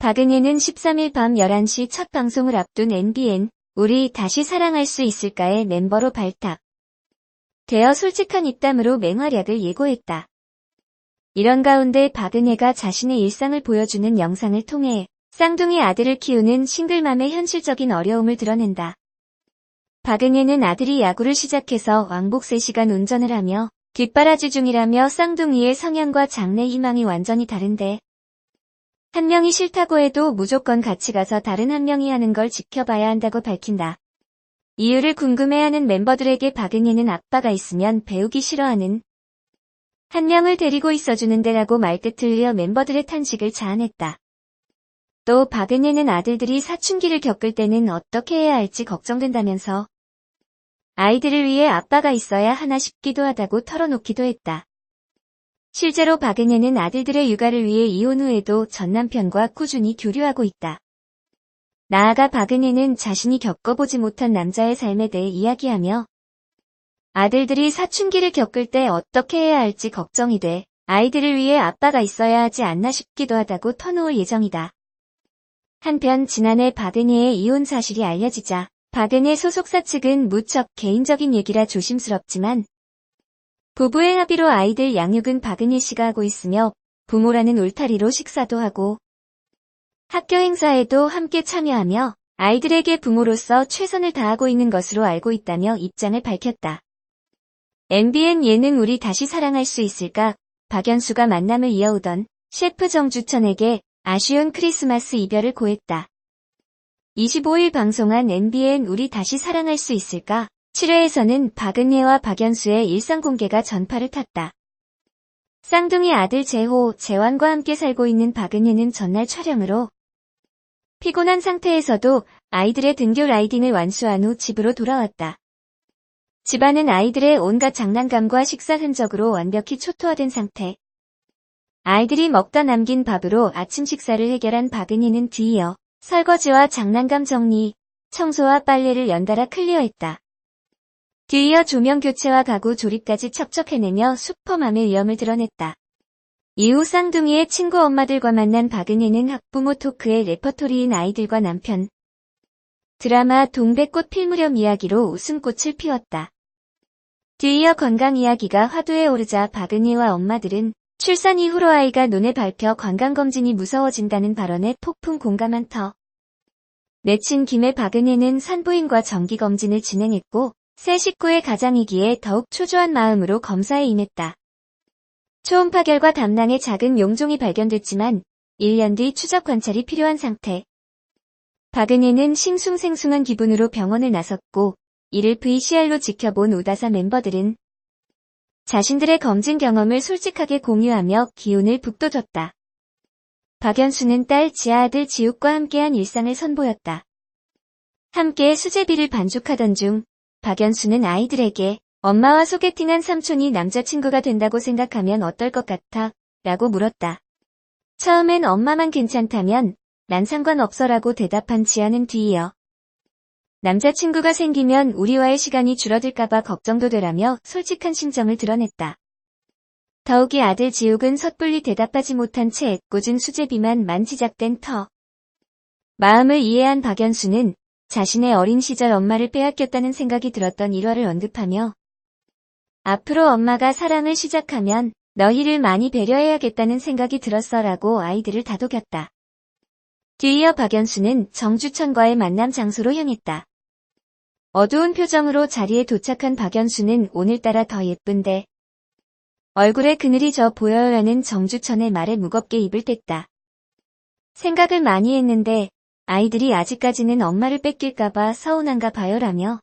박은혜는 13일 밤 11시 첫 방송을 앞둔 MBN 우리 다시 사랑할 수 있을까의 멤버로 발탁. 되어 솔직한 입담으로 맹활약을 예고했다. 이런 가운데 박은혜가 자신의 일상을 보여주는 영상을 통해 쌍둥이 아들을 키우는 싱글맘의 현실적인 어려움을 드러낸다. 박은혜는 아들이 야구를 시작해서 왕복 3시간 운전을 하며 뒷바라지 중이라며 쌍둥이의 성향과 장래 희망이 완전히 다른데 한 명이 싫다고 해도 무조건 같이 가서 다른 한 명이 하는 걸 지켜봐야 한다고 밝힌다. 이유를 궁금해하는 멤버들에게 박은혜는 아빠가 있으면 배우기 싫어하는 한 명을 데리고 있어주는데 라고 말끝을 이어 멤버들의 탄식을 자아냈다. 또 박은혜는 아들들이 사춘기를 겪을 때는 어떻게 해야 할지 걱정된다면서 아이들을 위해 아빠가 있어야 하나 싶기도 하다고 털어놓기도 했다. 실제로 박은혜는 아들들의 육아를 위해 이혼 후에도 전 남편과 꾸준히 교류하고 있다. 나아가 박은혜는 자신이 겪어보지 못한 남자의 삶에 대해 이야기하며 아들들이 사춘기를 겪을 때 어떻게 해야 할지 걱정이 돼 아이들을 위해 아빠가 있어야 하지 않나 싶기도 하다고 터놓을 예정이다. 한편 지난해 박은혜의 이혼 사실이 알려지자 박은혜 소속사 측은 무척 개인적인 얘기라 조심스럽지만 부부의 합의로 아이들 양육은 박은혜 씨가 하고 있으며 부모라는 울타리로 식사도 하고 학교 행사에도 함께 참여하며 아이들에게 부모로서 최선을 다하고 있는 것으로 알고 있다며 입장을 밝혔다. MBN 예능 우리 다시 사랑할 수 있을까? 박연수가 만남을 이어오던 셰프 정주천에게 아쉬운 크리스마스 이별을 고했다. 25일 방송한 MBN 우리 다시 사랑할 수 있을까? 7회에서는 박은혜와 박연수의 일상 공개가 전파를 탔다. 쌍둥이 아들 재호, 재환과 함께 살고 있는 박은혜는 전날 촬영으로 피곤한 상태에서도 아이들의 등교 라이딩을 완수한 후 집으로 돌아왔다. 집안은 아이들의 온갖 장난감과 식사 흔적으로 완벽히 초토화된 상태. 아이들이 먹다 남긴 밥으로 아침 식사를 해결한 박은혜는 뒤이어 설거지와 장난감 정리, 청소와 빨래를 연달아 클리어했다. 뒤이어 조명 교체와 가구 조립까지 척척 해내며 슈퍼맘의 위엄을 드러냈다. 이후 쌍둥이의 친구 엄마들과 만난 박은혜는 학부모 토크의 레퍼토리인 아이들과 남편, 드라마 동백꽃 필 무렵 이야기로 웃음꽃을 피웠다. 뒤이어 건강 이야기가 화두에 오르자 박은혜와 엄마들은 출산 이후로 아이가 눈에 밟혀 건강검진이 무서워진다는 발언에 폭풍 공감한 터. 내친 김에 박은혜는 산부인과 정기검진을 진행했고 새 식구의 가장이기에 더욱 초조한 마음으로 검사에 임했다. 초음파 결과 담낭에 작은 용종이 발견됐지만 1년 뒤 추적 관찰이 필요한 상태. 박은혜는 싱숭생숭한 기분으로 병원을 나섰고 이를 VCR로 지켜본 우다사 멤버들은 자신들의 검진 경험을 솔직하게 공유하며 기운을 북돋웠다. 박연수는 딸 지아아들 지욱과 함께한 일상을 선보였다. 함께 수제비를 반죽하던 중 박연수는 아이들에게 엄마와 소개팅한 삼촌이 남자친구가 된다고 생각하면 어떨 것 같아? 라고 물었다. 처음엔 엄마만 괜찮다면 난 상관없어라고 대답한 지아는 뒤이어 남자친구가 생기면 우리와의 시간이 줄어들까봐 걱정도 되라며 솔직한 심정을 드러냈다. 더욱이 아들 지욱은 섣불리 대답하지 못한 채 애꿎은 수제비만 만지작된 터. 마음을 이해한 박연수는 자신의 어린 시절 엄마를 빼앗겼다는 생각이 들었던 일화를 언급하며 앞으로 엄마가 사랑을 시작하면 너희를 많이 배려해야겠다는 생각이 들었어라고 아이들을 다독였다. 뒤이어 박연수는 정주천과의 만남 장소로 향했다. 어두운 표정으로 자리에 도착한 박연수는 오늘따라 더 예쁜데 얼굴에 그늘이 져 보여요라는 정주천의 말에 무겁게 입을 뗐다. 생각을 많이 했는데 아이들이 아직까지는 엄마를 뺏길까봐 서운한가 봐요라며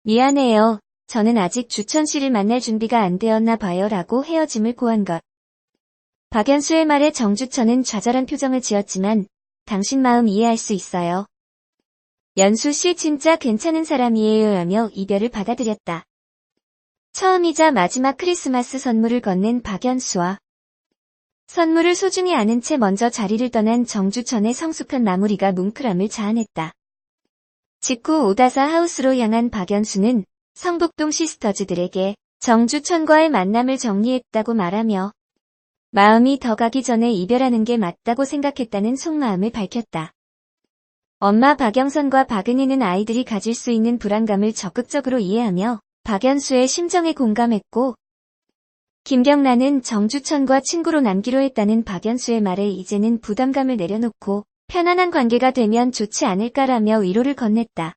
미안해요. 저는 아직 주천 씨를 만날 준비가 안 되었나 봐요라고 헤어짐을 고한 것. 박연수의 말에 정주천은 좌절한 표정을 지었지만 당신 마음 이해할 수 있어요. 연수 씨 진짜 괜찮은 사람이에요 라며 이별을 받아들였다. 처음이자 마지막 크리스마스 선물을 건넨 박연수와 선물을 소중히 아는 채 먼저 자리를 떠난 정주천의 성숙한 마무리가 뭉클함을 자아냈다. 직후 오다사 하우스로 향한 박연수는 성북동 시스터즈들에게 정주천과의 만남을 정리했다고 말하며 마음이 더 가기 전에 이별하는 게 맞다고 생각했다는 속마음을 밝혔다. 엄마 박영선과 박은혜는 아이들이 가질 수 있는 불안감을 적극적으로 이해하며 박연수의 심정에 공감했고, 김경란은 정주천과 친구로 남기로 했다는 박연수의 말에 이제는 부담감을 내려놓고 편안한 관계가 되면 좋지 않을까라며 위로를 건넸다.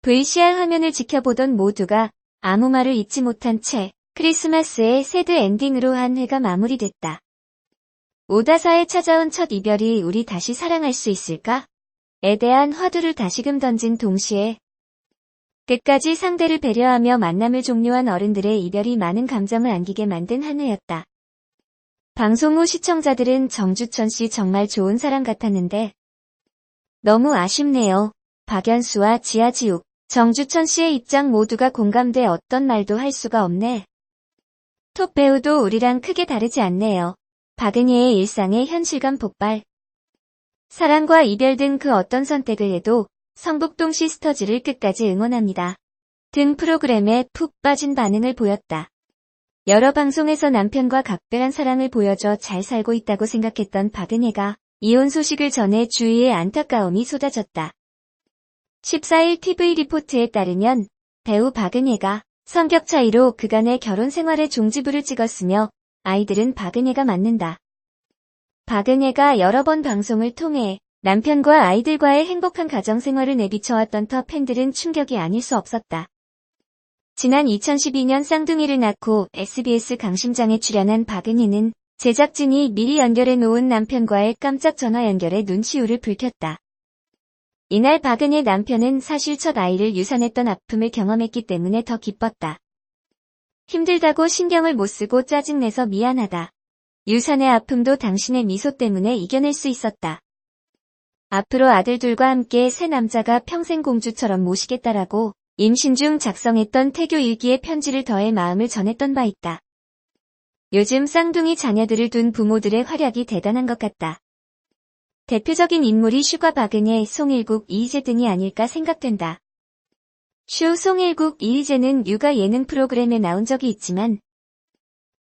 VCR 화면을 지켜보던 모두가 아무 말을 잇지 못한 채 크리스마스의 새드 엔딩으로 한 회가 마무리됐다. 오다사에 찾아온 첫 이별이 우리 다시 사랑할 수 있을까? 에 대한 화두를 다시금 던진 동시에 끝까지 상대를 배려하며 만남을 종료한 어른들의 이별이 많은 감정을 안기게 만든 한 회였다. 방송 후 시청자들은 정주천 씨 정말 좋은 사람 같았는데 너무 아쉽네요. 박연수와 지아지욱, 정주천 씨의 입장 모두가 공감돼 어떤 말도 할 수가 없네. 톱 배우도 우리랑 크게 다르지 않네요. 박은혜의 일상의 현실감 폭발. 사랑과 이별 등 그 어떤 선택을 해도 성북동 시스터즈를 끝까지 응원합니다. 등 프로그램에 푹 빠진 반응을 보였다. 여러 방송에서 남편과 각별한 사랑을 보여줘 잘 살고 있다고 생각했던 박은혜가 이혼 소식을 전해 주위에 안타까움이 쏟아졌다. 14일 TV리포트에 따르면 배우 박은혜가 성격 차이로 그간의 결혼 생활에 종지부를 찍었으며 아이들은 박은혜가 맡는다. 박은혜가 여러 번 방송을 통해 남편과 아이들과의 행복한 가정생활을 내비쳐왔던 터 팬들은 충격이 아닐 수 없었다. 지난 2012년 쌍둥이를 낳고 SBS 강심장에 출연한 박은혜는 제작진이 미리 연결해 놓은 남편과의 깜짝 전화 연결에 눈시울을 붉혔다. 이날 박은혜 남편은 사실 첫 아이를 유산했던 아픔을 경험했기 때문에 더 기뻤다. 힘들다고 신경을 못 쓰고 짜증내서 미안하다. 유산의 아픔도 당신의 미소 때문에 이겨낼 수 있었다. 앞으로 아들들과 함께 새 남자가 평생 공주처럼 모시겠다라고 임신 중 작성했던 태교 일기에 편지를 더해 마음을 전했던 바 있다. 요즘 쌍둥이 자녀들을 둔 부모들의 활약이 대단한 것 같다. 대표적인 인물이 슈가 박은혜, 송일국, 이희재 등이 아닐까 생각된다. 슈, 송일국, 이희재는 육아 예능 프로그램에 나온 적이 있지만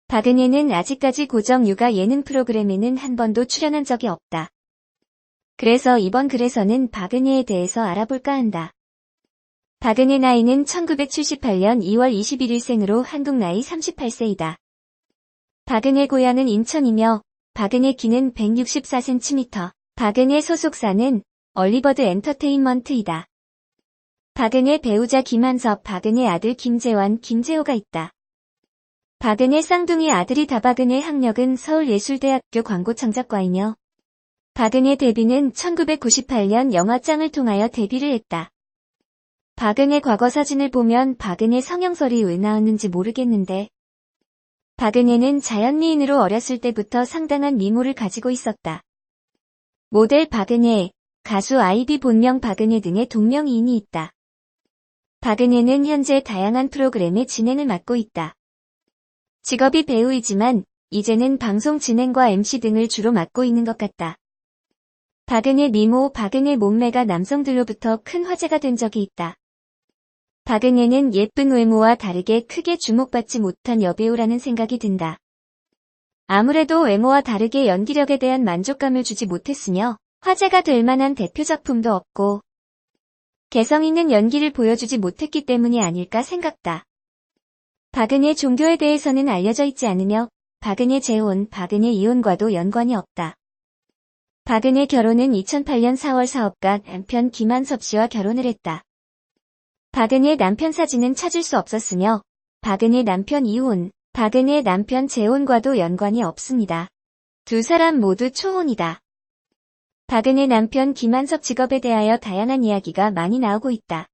박은혜는 아직까지 고정 육아 예능 프로그램에는 한 번도 출연한 적이 없다. 그래서 이번 글에서는 박은혜에 대해서 알아볼까 한다. 박은혜 나이는 1978년 2월 21일생으로 한국 나이 38세이다. 박은혜 고향은 인천이며 박은혜 키는 164cm, 박은혜 소속사는 얼리버드 엔터테인먼트이다. 박은혜 배우자 김한섭, 박은혜 아들 김재환, 김재호가 있다. 박은혜 쌍둥이 아들이 다박은혜 학력은 서울예술대학교 광고창작과이며 박은혜 데뷔는 1998년 영화짱을 통하여 데뷔를 했다. 박은혜 과거 사진을 보면 박은혜 성형설이 왜 나왔는지 모르겠는데 박은혜는 자연미인으로 어렸을 때부터 상당한 미모를 가지고 있었다. 모델 박은혜, 가수 아이비 본명 박은혜 등의 동명이인이 있다. 박은혜는 현재 다양한 프로그램의 진행을 맡고 있다. 직업이 배우이지만 이제는 방송 진행과 MC 등을 주로 맡고 있는 것 같다. 박은혜 미모, 박은혜 몸매가 남성들로부터 큰 화제가 된 적이 있다. 박은혜는 예쁜 외모와 다르게 크게 주목받지 못한 여배우라는 생각이 든다. 아무래도 외모와 다르게 연기력에 대한 만족감을 주지 못했으며 화제가 될 만한 대표 작품도 없고 개성 있는 연기를 보여주지 못했기 때문이 아닐까 생각다. 박은혜 종교에 대해서는 알려져 있지 않으며 박은혜 재혼, 박은혜 이혼과도 연관이 없다. 박은혜 결혼은 2008년 4월 사업가 남편 김한섭 씨와 결혼을 했다. 박은혜 남편 사진은 찾을 수 없었으며 박은혜 남편 이혼, 박은혜 남편 재혼과도 연관이 없습니다. 두 사람 모두 초혼이다. 박은혜 남편 김한섭 직업에 대하여 다양한 이야기가 많이 나오고 있다.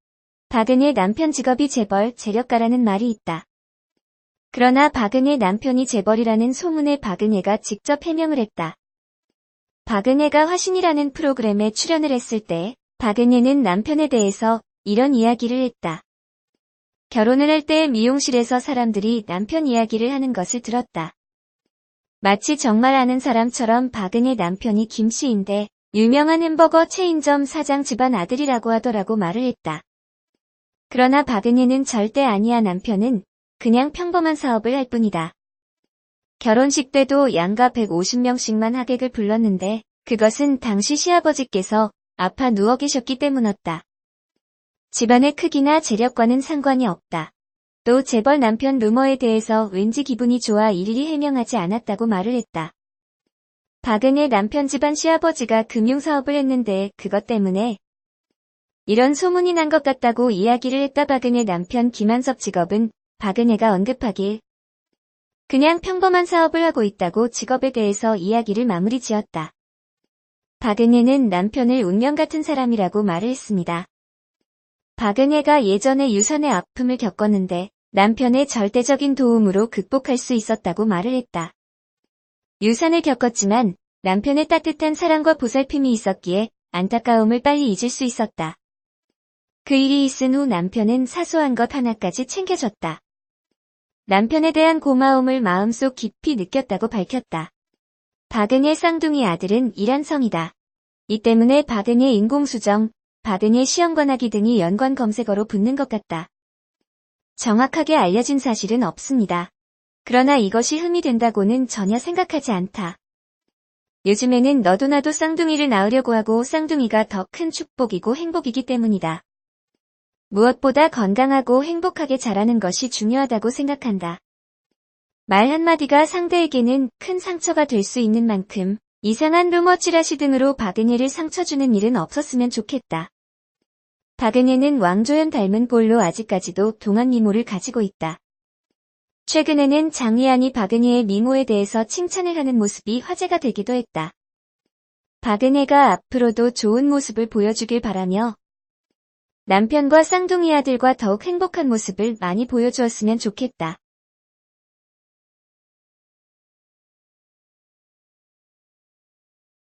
박은혜 남편 직업이 재벌, 재력가라는 말이 있다. 그러나 박은혜 남편이 재벌이라는 소문에 박은혜가 직접 해명을 했다. 박은혜가 화신이라는 프로그램에 출연을 했을 때 박은혜는 남편에 대해서 이런 이야기를 했다. 결혼을 할 때 미용실에서 사람들이 남편 이야기를 하는 것을 들었다. 마치 정말 아는 사람처럼 박은혜 남편이 김씨인데 유명한 햄버거 체인점 사장 집안 아들이라고 하더라고 말을 했다. 그러나 박은혜는 절대 아니야. 남편은 그냥 평범한 사업을 할 뿐이다. 결혼식 때도 양가 150명씩만 하객을 불렀는데 그것은 당시 시아버지께서 아파 누워 계셨기 때문이었다. 집안의 크기나 재력과는 상관이 없다. 또 재벌 남편 루머에 대해서 왠지 기분이 좋아 일일이 해명하지 않았다고 말을 했다. 박은혜 남편 집안 시아버지가 금융사업을 했는데 그것 때문에 이런 소문이 난 것 같다고 이야기를 했다. 박은혜 남편 김한섭 직업은 박은혜가 언급하길 그냥 평범한 사업을 하고 있다고 직업에 대해서 이야기를 마무리 지었다. 박은혜는 남편을 운명 같은 사람이라고 말을 했습니다. 박은혜가 예전에 유산의 아픔을 겪었는데 남편의 절대적인 도움으로 극복할 수 있었다고 말을 했다. 유산을 겪었지만 남편의 따뜻한 사랑과 보살핌이 있었기에 안타까움을 빨리 잊을 수 있었다. 그 일이 있은 후 남편은 사소한 것 하나까지 챙겨줬다. 남편에 대한 고마움을 마음속 깊이 느꼈다고 밝혔다. 박은혜 쌍둥이 아들은 이란성이다. 이 때문에 박은혜 인공수정, 박은혜 시험관하기 등이 연관 검색어로 붙는 것 같다. 정확하게 알려진 사실은 없습니다. 그러나 이것이 흠이 된다고는 전혀 생각하지 않다. 요즘에는 너도 나도 쌍둥이를 낳으려고 하고 쌍둥이가 더 큰 축복이고 행복이기 때문이다. 무엇보다 건강하고 행복하게 자라는 것이 중요하다고 생각한다. 말 한마디가 상대에게는 큰 상처가 될 수 있는 만큼 이상한 루머 찌라시 등으로 박은혜를 상처 주는 일은 없었으면 좋겠다. 박은혜는 왕조연 닮은 볼로 아직까지도 동안 미모를 가지고 있다. 최근에는 장희안이 박은혜의 미모에 대해서 칭찬을 하는 모습이 화제가 되기도 했다. 박은혜가 앞으로도 좋은 모습을 보여주길 바라며 남편과 쌍둥이 아들과 더욱 행복한 모습을 많이 보여주었으면 좋겠다.